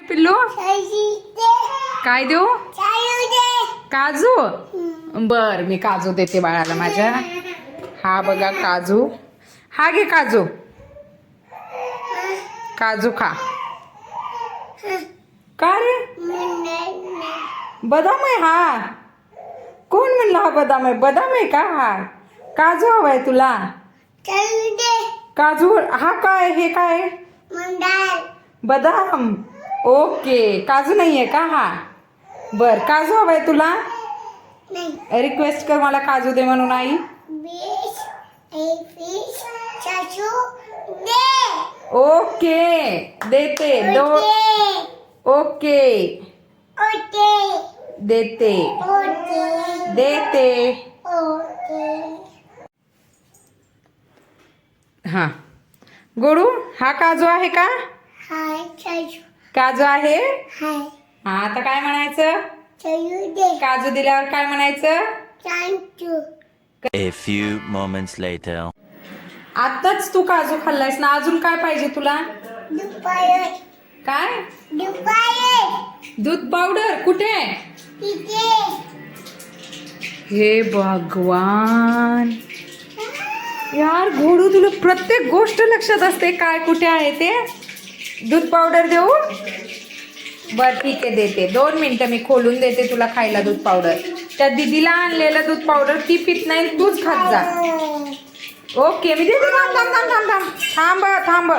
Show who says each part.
Speaker 1: पिल्लू काय देऊ? काजू. बर मी काजू देते बाळाला माझ्या. हा बघा काजू. हा घे काजू. काजू खा. का रे? बदाम आहे हा. कोण म्हणला हा बदाम आहे? बदाम आहे का हा? काजू हवाय तुला? काजू. हा काय? हे काय? बदाम. ओके काजू नाहीये का हा? बर काजू हवाय तुला? रिक्वेस्ट कर मला काजू दे म्हणून आई. ओके देते. ओके देते. देते. हा गोडू हा काजू आहे का? काजू आहे. हा आता काय म्हणायचं? काजू दिल्यावर काय म्हणायचं?
Speaker 2: A few moments later.
Speaker 1: आताच तू काजू खाल्लायस ना, अजून काय पाहिजे तुला? काय? दूध पावडर कुठे? हे भगवान यार घोडू तुला प्रत्येक गोष्ट लक्षात असते काय कुठे आहे ते. दूध पावडर देऊ? बर ठीक आहे देते. 2 मिनिटं मी खोलून देते तुला खायला दूध पावडर. त्या दीदीला आणलेलं दूध पावडर ती पित नाही, तूच खात जा. ओके मी देते. थांब थांब थांब थांब थांब थांब थांब.